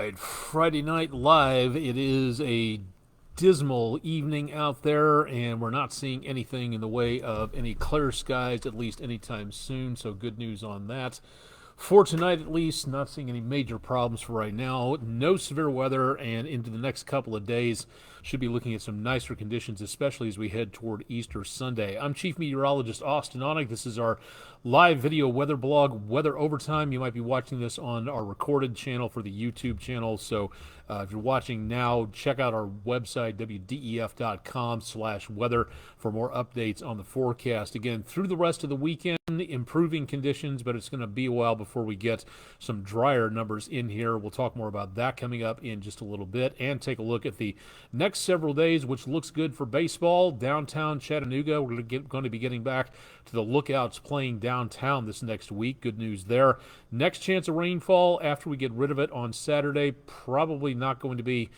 right, Friday Night Live. It is a dismal evening out there, and we're not seeing anything in the way of any clear skies, at least anytime soon, so good news on that. For tonight, at least, not seeing any major problems for right now. No severe weather, and into the next couple of days, should be looking at some nicer conditions, especially as we head toward Easter Sunday. I'm Chief Meteorologist Austen Onek. This is our live video weather blog, Weather Overtime. You might be watching this on our recorded channel for the YouTube channel, so if you're watching now, check out our website, wdef.com/weather, for more updates on the forecast. Again, through the rest of the weekend, improving conditions, but it's going to be a while before we get some drier numbers in here. We'll talk more about that coming up in just a little bit, and take a look at the next several days, which looks good for baseball. Downtown Chattanooga, we're going to be getting back to the Lookouts playing downtown this next week. Good news there. Next chance of rainfall after we get rid of it on Saturday, probably not going to be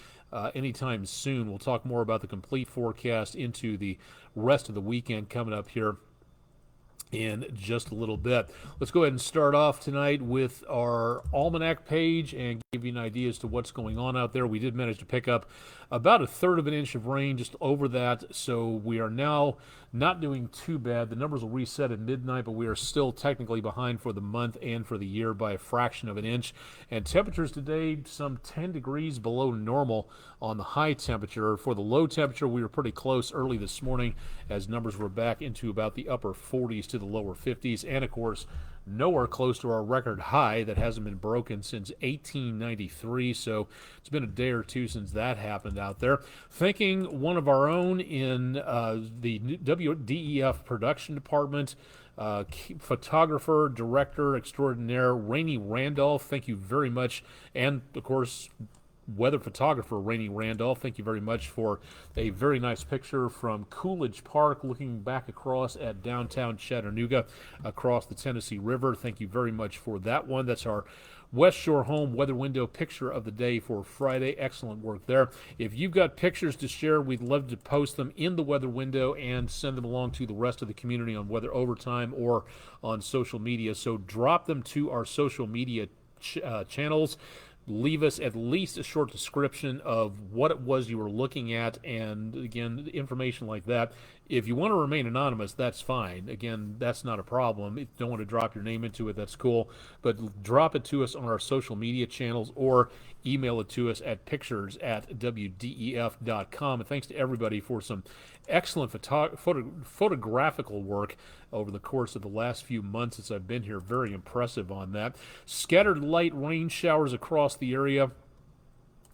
anytime soon. We'll talk more about the complete forecast into the rest of the weekend coming up here in just a little bit. Let's go ahead and start off tonight with our almanac page and give you an idea as to what's going on out there. We did manage to pick up about 1/3 of an inch of rain, just over that, so we are now not doing too bad. The numbers will reset at midnight, but we are still technically behind for the month and for the year by a fraction of an inch. And temperatures today, some 10 degrees below normal on the high temperature. For the low temperature, we were pretty close early this morning, as numbers were back into about the upper 40s to the lower 50s, and of course nowhere close to our record high that hasn't been broken since 1893, so it's been a day or two since that happened out there. Thanking one of our own in the WDEF production department, photographer, director extraordinaire, Rainey Randolph, thank you very much, and of course weather photographer Rainey Randolph, thank you very much for a very nice picture from Coolidge Park looking back across at downtown Chattanooga across the Tennessee River. Thank you very much for that one. That's our West Shore Home weather window picture of the day for Friday. Excellent work there. If you've got pictures to share, we'd love to post them in the weather window and send them along to the rest of the community on Weather Overtime or on social media. So drop them to our social media channels. Leave us at least a short description of what it was you were looking at, and again, information like that. If you want to remain anonymous, that's fine. Again, that's not a problem. If you don't want to drop your name into it, that's cool. But drop it to us on our social media channels or email it to us at pictures@wdef.com. And thanks to everybody for some excellent photographical work over the course of the last few months since I've been here. Very impressive on that. Scattered light rain showers across the area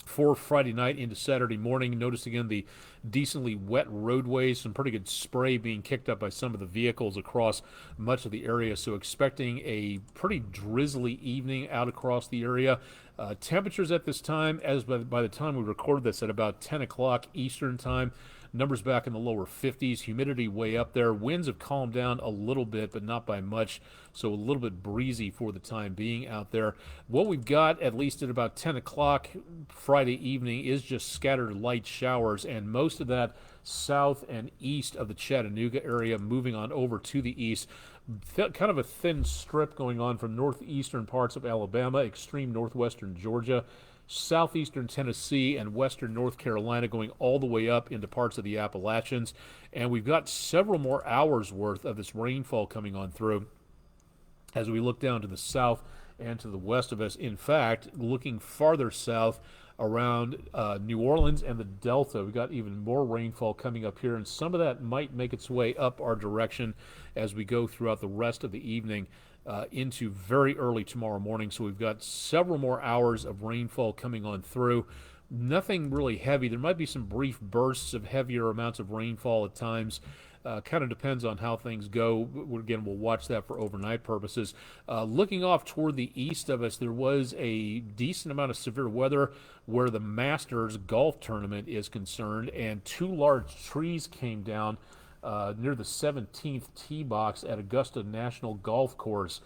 for Friday night into Saturday morning. Notice again the decently wet roadways, some pretty good spray being kicked up by some of the vehicles across much of the area, so expecting a pretty drizzly evening out across the area. Temperatures at this time, as by the time we recorded this at about 10 o'clock Eastern time, numbers back in the lower 50s, humidity way up there. Winds have calmed down a little bit, but not by much, so a little bit breezy for the time being out there. What we've got, at least at about 10 o'clock Friday evening, is just scattered light showers, and most of that south and east of the Chattanooga area, moving on over to the east. Kind of a thin strip going on from northeastern parts of Alabama, extreme northwestern Georgia, southeastern Tennessee, and western North Carolina, going all the way up into parts of the Appalachians. And we've got several more hours worth of this rainfall coming on through as we look down to the south and to the west of us. In fact, looking farther south around New Orleans and the Delta, we've got even more rainfall coming up here, and some of that might make its way up our direction as we go throughout the rest of the evening into very early tomorrow morning. So we've got several more hours of rainfall coming on through. Nothing really heavy. There might be some brief bursts of heavier amounts of rainfall at times. Kind of depends on how things go. Again, we'll watch that for overnight purposes. Looking off toward the east of us, there was a decent amount of severe weather where the Masters golf tournament is concerned, and 2 large trees came down near the 17th tee box at Augusta National Golf Course.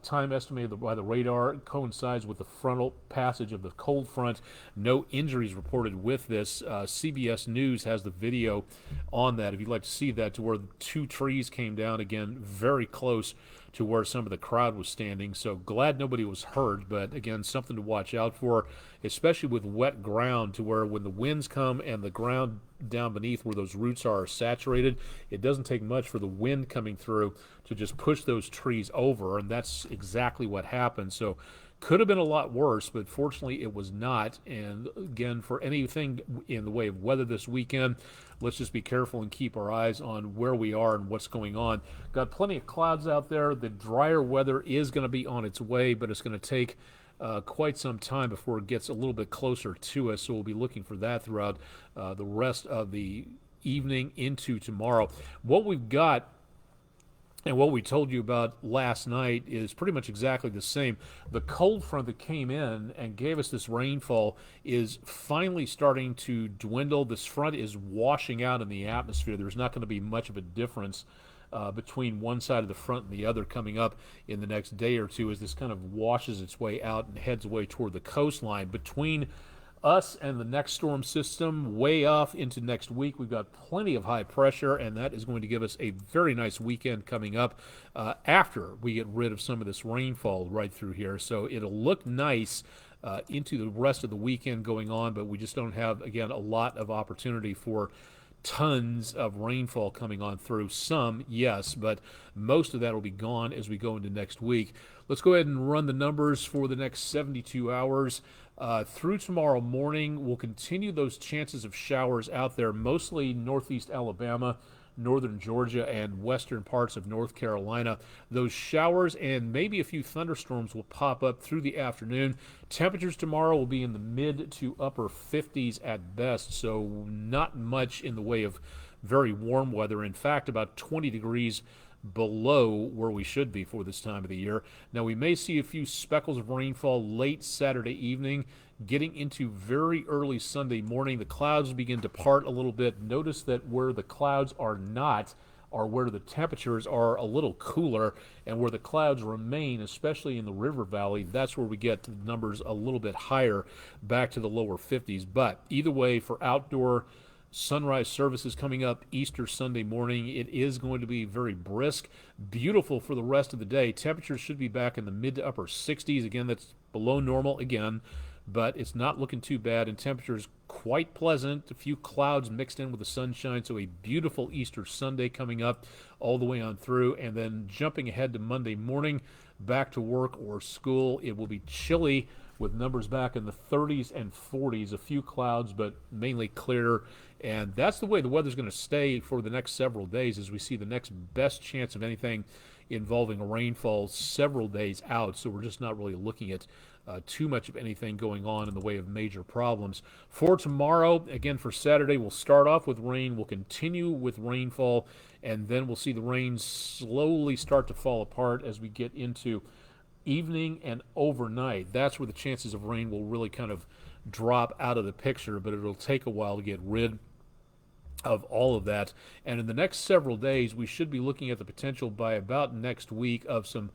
Time estimated by the radar coincides with the frontal passage of the cold front. No injuries reported with this. CBS News has the video on that if you'd like to see that, to where 2 trees came down, again very close to where some of the crowd was standing. So glad nobody was hurt, but again, something to watch out for, especially with wet ground, to where when the winds come and the ground down beneath where those roots are saturated, it doesn't take much for the wind coming through to just push those trees over, and that's exactly what happened. So could have been a lot worse, but fortunately it was not. And again, for anything in the way of weather this weekend, let's just be careful and keep our eyes on where we are and what's going on. Got plenty of clouds out there. The drier weather is going to be on its way, but it's going to take quite some time before it gets a little bit closer to us. So we'll be looking for that throughout the rest of the evening into tomorrow. What we've got and what we told you about last night is pretty much exactly the same. The cold front that came in and gave us this rainfall is finally starting to dwindle. This front is washing out in the atmosphere. There's not going to be much of a difference between one side of the front and the other coming up in the next day or two as this kind of washes its way out and heads away toward the coastline. Between us and the next storm system way off into next week, we've got plenty of high pressure, and that is going to give us a very nice weekend coming up after we get rid of some of this rainfall right through here. So it'll look nice into the rest of the weekend going on, but we just don't have, again, a lot of opportunity for tons of rainfall coming on through. Some, yes, but most of that will be gone as we go into next week. Let's go ahead and run the numbers for the next 72 hours. Through tomorrow morning, we'll continue those chances of showers out there, mostly northeast Alabama, northern Georgia, and western parts of North Carolina. Those showers and maybe a few thunderstorms will pop up through the afternoon. Temperatures tomorrow will be in the mid to upper 50s at best, so not much in the way of very warm weather. In fact, about 20 degrees below where we should be for this time of the year. Now, we may see a few speckles of rainfall late Saturday evening, getting into very early Sunday morning. The clouds begin to part a little bit. Notice that where the clouds are not are where the temperatures are a little cooler, and where the clouds remain, especially in the river valley, that's where we get the numbers a little bit higher, back to the lower 50s. But either way, for outdoor sunrise services coming up Easter Sunday morning, it is going to be very brisk, beautiful for the rest of the day. Temperatures should be back in the mid to upper 60s. Again, that's below normal again, but it's not looking too bad, and temperatures quite pleasant. A few clouds mixed in with the sunshine, so a beautiful Easter Sunday coming up all the way on through. And then jumping ahead to Monday morning, back to work or school, it will be chilly with numbers back in the 30s and 40s, a few clouds, but mainly clear. And that's the way the weather's going to stay for the next several days, as we see the next best chance of anything involving rainfall several days out. So we're just not really looking at too much of anything going on in the way of major problems. For tomorrow, again, for Saturday, we'll start off with rain. We'll continue with rainfall, and then we'll see the rain slowly start to fall apart as we get into evening and overnight. That's where the chances of rain will really kind of drop out of the picture, but it'll take a while to get rid of all of that. And in the next several days, we should be looking at the potential by about next week of some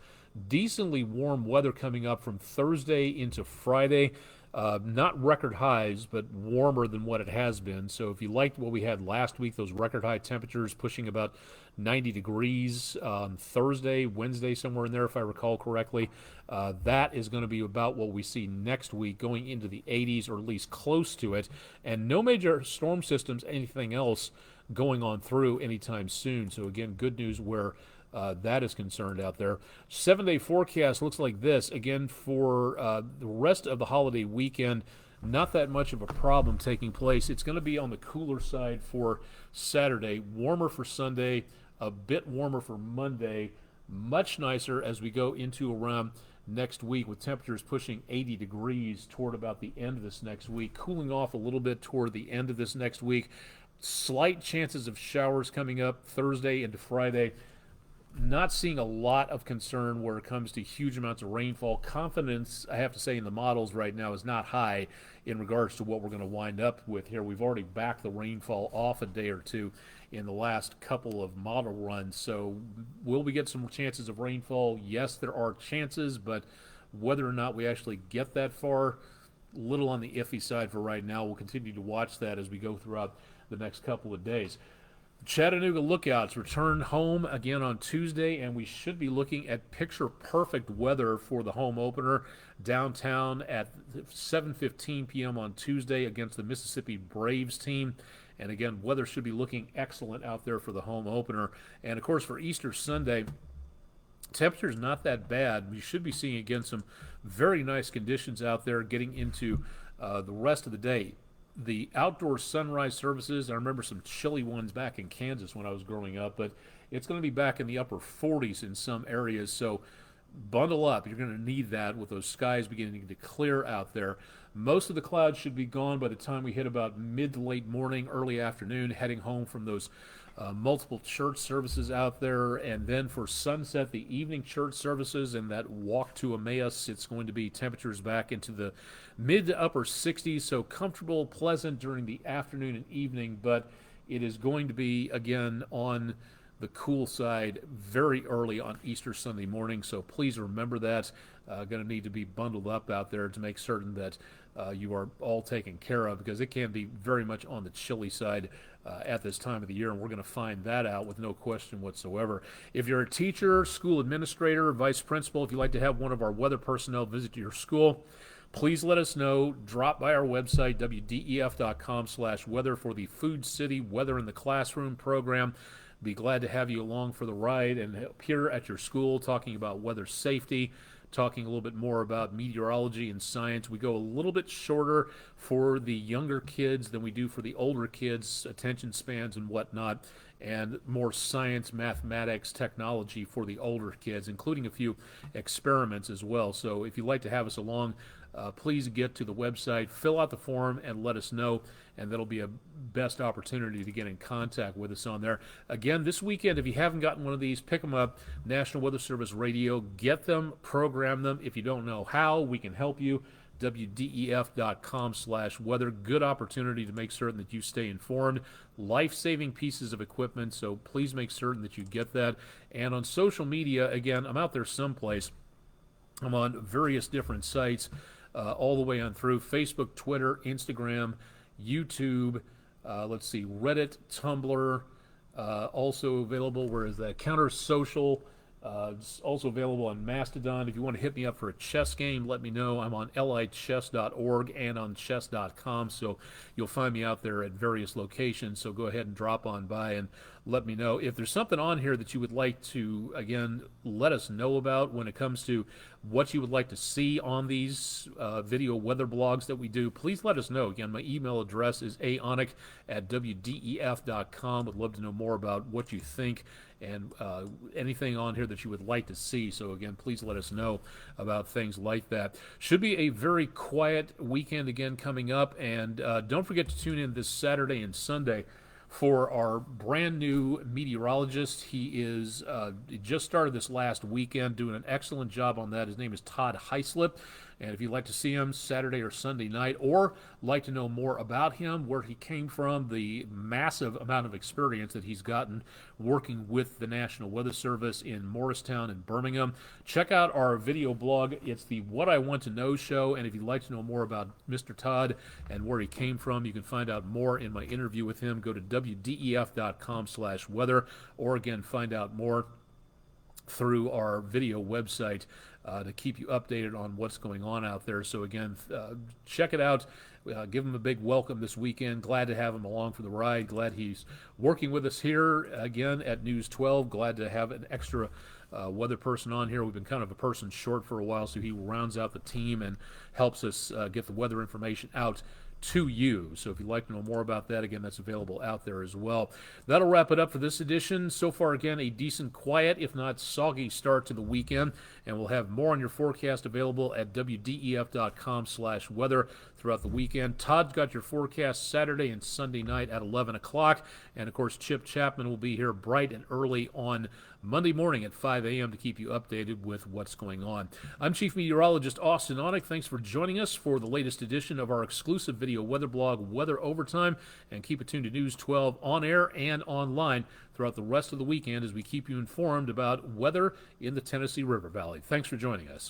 decently warm weather coming up from Thursday into Friday. Not record highs, but warmer than what it has been. So if you liked what we had last week, those record high temperatures pushing about 90 degrees on Thursday, Wednesday, somewhere in there, if I recall correctly, that is going to be about what we see next week, going into the 80s or at least close to it. And no major storm systems, anything else going on through anytime soon. So again, good news where that is concerned out there. 7-day forecast looks like this. Again, for the rest of the holiday weekend, not that much of a problem taking place. It's going to be on the cooler side for Saturday, warmer for Sunday, a bit warmer for Monday, much nicer as we go into around next week, with temperatures pushing 80 degrees toward about the end of this next week, cooling off a little bit toward the end of this next week. Slight chances of showers coming up Thursday into Friday. Not seeing a lot of concern where it comes to huge amounts of rainfall. Confidence, I have to say, in the models right now is not high in regards to what we're going to wind up with here. We've already backed the rainfall off a day or two in the last couple of model runs. So will we get some chances of rainfall? Yes, there are chances, but whether or not we actually get that far, a little on the iffy side for right now. We'll continue to watch that as we go throughout the next couple of days. Chattanooga Lookouts return home again on Tuesday, and we should be looking at picture-perfect weather for the home opener downtown at 7:15 p.m. on Tuesday against the Mississippi Braves team. And again, weather should be looking excellent out there for the home opener. And of course, for Easter Sunday, temperature's not that bad. You should be seeing again some very nice conditions out there getting into the rest of the day. The outdoor sunrise services, I remember some chilly ones back in Kansas when I was growing up, but it's going to be back in the upper 40s in some areas, so bundle up. You're going to need that with those skies beginning to clear out there. Most of the clouds should be gone by the time we hit about mid to late morning, early afternoon, heading home from those multiple church services out there. And then for sunset, the evening church services and that walk to Emmaus, it's going to be temperatures back into the mid to upper 60s, so comfortable, pleasant during the afternoon and evening, but it is going to be, again, on the cool side very early on Easter Sunday morning, so please remember that. Going to need to be bundled up out there to make certain that you are all taken care of, because it can be very much on the chilly side at this time of the year, and we're going to find that out with no question whatsoever. If you're a teacher, school administrator, vice principal, if you'd like to have one of our weather personnel visit your school, please let us know. Drop by our website, wdef.com/weather, for the Food City Weather in the Classroom program. Be glad to have you along for the ride and appear at your school talking about weather safety, talking a little bit more about meteorology and science. We go a little bit shorter for the younger kids than we do for the older kids, attention spans and whatnot, and more science, mathematics, technology for the older kids, including a few experiments as well. So if you'd like to have us along, please get to the website, fill out the form, and let us know, and that'll be a best opportunity to get in contact with us on there. Again, this weekend, if you haven't gotten one of these, pick them up. National Weather Service Radio. Get them, program them. If you don't know how, we can help you. wdef.com/weather. Good opportunity to make certain that you stay informed. Life-saving pieces of equipment, so please make certain that you get that. And on social media, again, I'm out there someplace. I'm on various different sites, all the way on through Facebook, Twitter, Instagram, YouTube, let's see, Reddit, Tumblr, also available. Where is that? Counter Social. It's also available on Mastodon. If you want to hit me up for a chess game, let me know. I'm on lichess.org and on chess.com, so you'll find me out there at various locations. So go ahead and drop on by and let me know. If there's something on here that you would like to, again, let us know about when it comes to what you would like to see on these video weather blogs that we do, please let us know. Again, my email address is aonek@wdef.com. Would love to know more about what you think and anything on here that you would like to see. So again, please let us know about things like that. Should be a very quiet weekend again coming up, and don't forget to tune in this Saturday and Sunday for our brand new meteorologist. He is just started this last weekend, doing an excellent job on that. His name is Todd Heislip, and if you'd like to see him Saturday or Sunday night, or like to know more about him, where he came from, the massive amount of experience that he's gotten working with the National Weather Service in Morristown and Birmingham, check out our video blog. It's the What I Want to Know show, and if you'd like to know more about Mr. Todd and where he came from, you can find out more in my interview with him. Go to wdef.com/weather, or again, find out more through our video website to keep you updated on what's going on out there. So again, check it out. Give him a big welcome this weekend. Glad to have him along for the ride. Glad he's working with us here again at News 12. Glad to have an extra weather person on here. We've been kind of a person short for a while, so he rounds out the team and helps us get the weather information out to you. So if you'd like to know more about that, again, that's available out there as well. That'll wrap it up for this edition. So far, again, a decent, quiet, if not soggy start to the weekend, and we'll have more on your forecast available at wdef.com/weather throughout the weekend. Todd's got your forecast Saturday and Sunday night at 11 o'clock, and of course, Chip Chapman will be here bright and early on Monday morning at 5 a.m. to keep you updated with what's going on. I'm Chief Meteorologist Austen Onek. Thanks for joining us for the latest edition of our exclusive video weather blog, Weather Overtime, and keep it tuned to News 12 on air and online throughout the rest of the weekend as we keep you informed about weather in the Tennessee River Valley. Thanks for joining us.